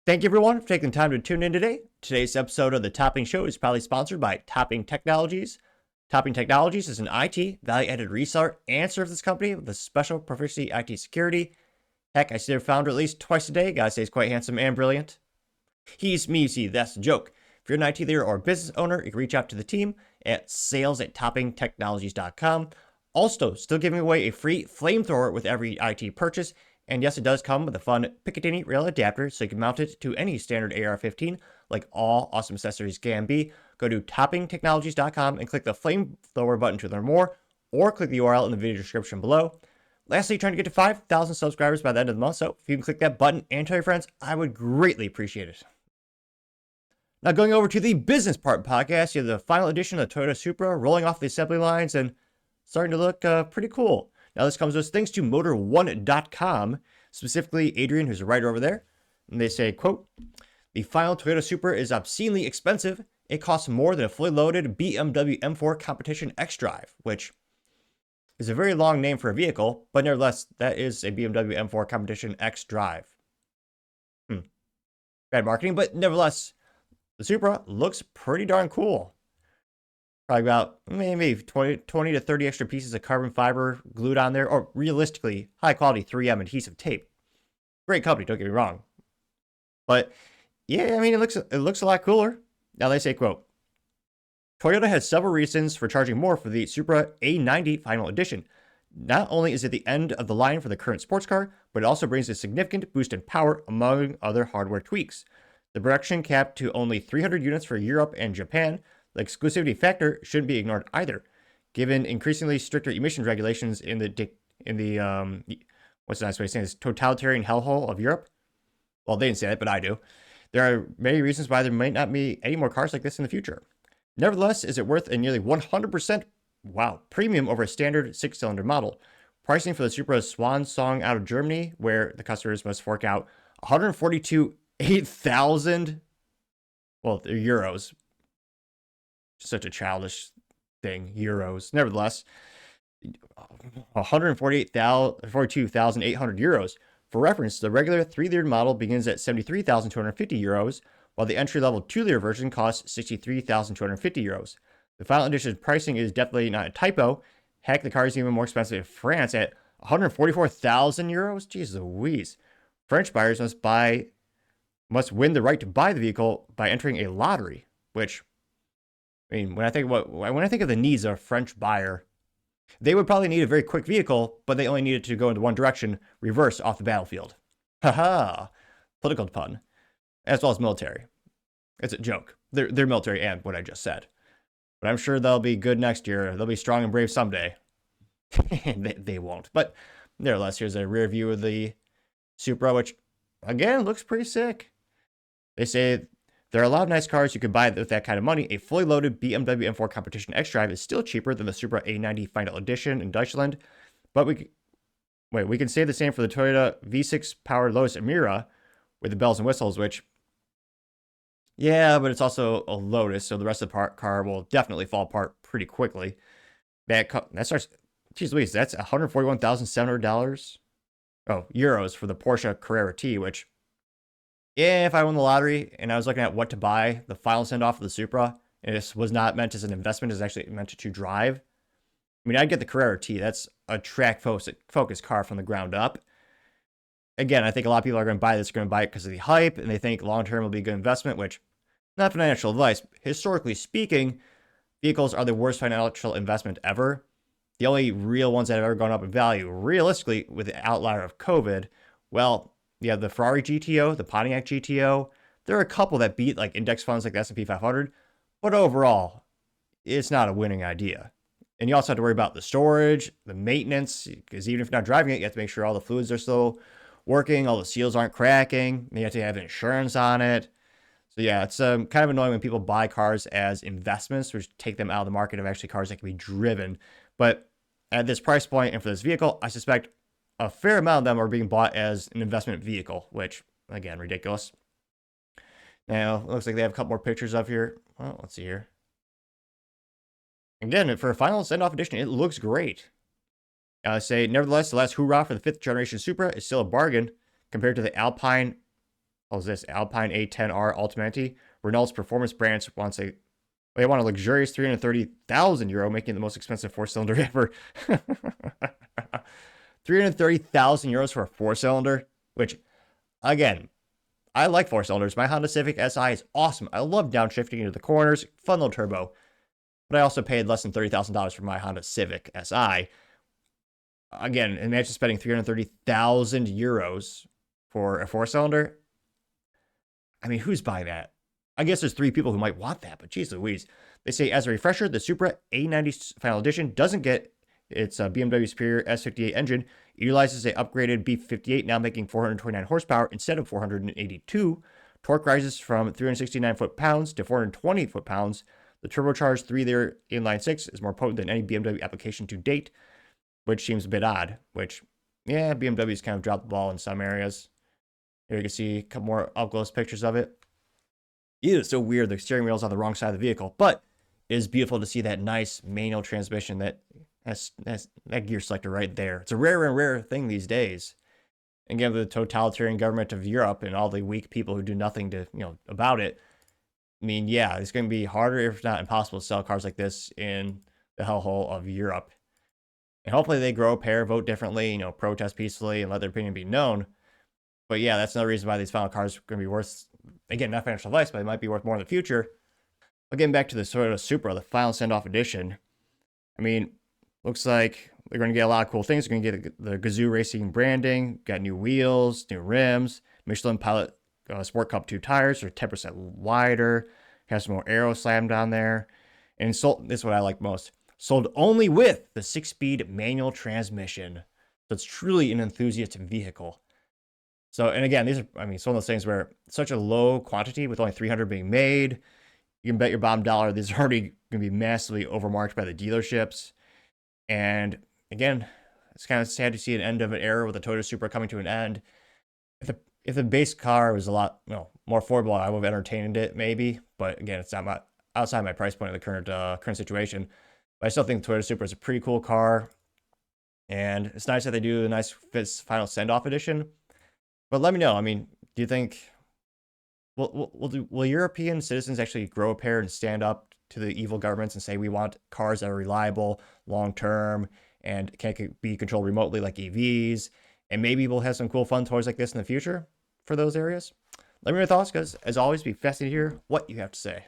Thank you everyone for taking the time to tune in today. Today's episode of the Topping Show is proudly sponsored by Topping Technologies. Topping Technologies is an IT value-added reseller and services company with a special proficiency IT security. Heck, I see their founder at least twice a day. Gotta say he's quite handsome and brilliant. He's me, you see, that's the joke. If you're an IT leader or business owner, you can reach out to the team at sales@toppingtechnologies.com. Also, still giving away a free flamethrower with every IT purchase. And yes, it does come with a fun Picatinny rail adapter, so you can mount it to any standard AR-15, like all awesome accessories can be. Go to toppingtechnologies.com and click the flamethrower button to learn more, or click the URL in the video description below. Lastly, trying to get to 5,000 subscribers by the end of the month, so if you can click that button and tell your friends, I would greatly appreciate it. Now going over to the business part podcast, you have the final edition of the Toyota Supra rolling off the assembly lines and starting to look pretty cool. Now this comes to us thanks to Motor1.com, specifically Adrian, who's a writer over there. And they say, quote, "The final Toyota Supra is obscenely expensive. It costs more than a fully loaded BMW M4 Competition X-Drive," which is a very long name for a vehicle, but nevertheless, that is a BMW M4 Competition X-Drive. Bad marketing, but nevertheless, the Supra looks pretty darn cool. Probably about maybe 20 to 30 extra pieces of carbon fiber glued on there, or realistically, high quality 3M adhesive tape. Great company, don't get me wrong. But yeah, I mean, it looks a lot cooler. Now they say, quote, "Toyota has several reasons for charging more for the Supra A90 Final Edition. Not only is it the end of the line for the current sports car, but it also brings a significant boost in power among other hardware tweaks. The production capped to only 300 units for Europe and Japan. The exclusivity factor shouldn't be ignored either, given increasingly stricter emissions regulations in the what's the nice way of saying this, totalitarian hellhole of Europe." Well, they didn't say that, but I do. "There are many reasons why there might not be any more cars like this in the future. Nevertheless, is it worth a nearly 100% premium over a standard 6-cylinder model? Pricing for the Supra's swan song out of Germany, where the customers must fork out 142,800, well, they're euros. Such a childish thing, euros. Nevertheless, 142,800 euros. For reference, the regular 3-liter model begins at 73,250 euros, while the entry-level 2-liter version costs 63,250 euros. The final edition pricing is definitely not a typo. Heck, the car is even more expensive in France at 144,000 euros. Jesus Louise. French buyers must win the right to buy the vehicle by entering a lottery, which, I mean, when I think of the needs of a French buyer, they would probably need a very quick vehicle, but they only need it to go into one direction, reverse off the battlefield. Haha, political pun, as well as military. It's a joke. They're military and what I just said. But I'm sure they'll be good next year. They'll be strong and brave someday. they won't. But nevertheless, here's a rear view of the Supra, which, again, looks pretty sick. They say there are a lot of nice cars you could buy with that kind of money. A fully loaded BMW M4 Competition X-Drive is still cheaper than the Supra A90 Final Edition in Deutschland, but we can say the same for the Toyota V6 powered Lotus Emira with the bells and whistles, which, yeah, but it's also a Lotus, so the rest of the car will definitely fall apart pretty quickly. That starts, geez Louise, that's $141,700. Oh, euros for the Porsche Carrera T, which, yeah, if I won the lottery and I was looking at what to buy, the final send-off of the Supra, and this was not meant as an investment, it's actually meant to drive. I mean, I'd get the Carrera T. That's a track-focused car from the ground up. Again, I think a lot of people are going to buy this, are going to buy it because of the hype, and they think long-term will be a good investment, which, not financial advice. Historically speaking, vehicles are the worst financial investment ever. The only real ones that have ever gone up in value, realistically, with the outlier of COVID, well, you have the Ferrari GTO, the Pontiac GTO. There are a couple that beat like index funds like the S&P 500, but overall, it's not a winning idea. And you also have to worry about the storage, the maintenance, because even if you're not driving it, you have to make sure all the fluids are still working, all the seals aren't cracking, you have to have insurance on it. So yeah, it's kind of annoying when people buy cars as investments, which take them out of the market of actually cars that can be driven. But at this price point and for this vehicle, I suspect a fair amount of them are being bought as an investment vehicle, which, again, ridiculous. Now, it looks like they have a couple more pictures up here. Well, let's see here. Again, for a final send-off edition, it looks great. Nevertheless, the last hoorah for the 5th generation Supra is still a bargain compared to the Alpine How's this? Alpine A10R Ultimanti. Renault's performance branch they want a luxurious 330,000 euro, making it the most expensive four-cylinder ever. 330,000 euros for a four-cylinder, which, again, I like four-cylinders. My Honda Civic Si is awesome. I love downshifting into the corners, fun little turbo. But I also paid less than $30,000 for my Honda Civic Si. Again, imagine spending 330,000 euros for a four-cylinder. I mean, who's buying that? I guess there's 3 people who might want that, but geez Louise. They say, as a refresher, the Supra A90 Final Edition doesn't get its BMW Superior S58 engine. It utilizes an upgraded B58, now making 429 horsepower instead of 482. Torque rises from 369 foot-pounds to 420 foot-pounds. The turbocharged 3-liter inline-6 is more potent than any BMW application to date, which seems a bit odd, which, yeah, BMW's kind of dropped the ball in some areas. Here you can see a couple more up-close pictures of it. Ew, it's so weird. The steering wheel's on the wrong side of the vehicle, but it is beautiful to see that nice manual transmission that has that gear selector right there. It's a rare and rare thing these days. And given the totalitarian government of Europe and all the weak people who do nothing to, about it, I mean, yeah, it's going to be harder, if not impossible, to sell cars like this in the hellhole of Europe. And hopefully they grow a pair, vote differently, protest peacefully, and let their opinion be known. But yeah, that's another reason why these final cars are going to be worth, again, not financial advice, but they might be worth more in the future. But getting back to the Toyota Supra, the final send-off edition, I mean, looks like they're going to get a lot of cool things. They're going to get the Gazoo Racing branding, got new wheels, new rims, Michelin Pilot Sport Cup 2 tires are 10% wider, has some more aero slammed on there. And sold, this is what I like most, sold only with the 6-speed manual transmission. So it's truly an enthusiast vehicle. So, and again, these are, I mean, it's one of those things where such a low quantity with only 300 being made, you can bet your bottom dollar these are already going to be massively overmarked by the dealerships. And again, it's kind of sad to see an end of an era with the Toyota Supra coming to an end. If the base car was a lot more affordable, I would have entertained it maybe. But again, it's not outside my price point of the current situation. But I still think the Toyota Supra is a pretty cool car. And it's nice that they do a nice final send-off edition. But let me know. I mean, do you think will European citizens actually grow a pair and stand up to the evil governments and say we want cars that are reliable, long-term, and can't be controlled remotely like EVs? And maybe we'll have some cool fun toys like this in the future for those areas. Let me know your thoughts, because as always, be fascinated to hear what you have to say.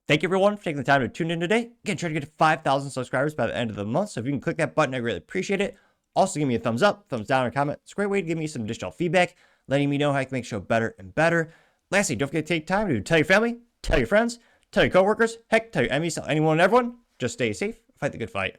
Thank you, everyone, for taking the time to tune in today. Again, try to get to 5,000 subscribers by the end of the month. So if you can click that button, I really appreciate it. Also, give me a thumbs up, thumbs down, or comment. It's a great way to give me some additional feedback, letting me know how I can make the show better and better. Lastly, don't forget to take time to tell your family, tell your friends, tell your coworkers, heck, tell your enemies, tell anyone and everyone. Just stay safe, fight the good fight.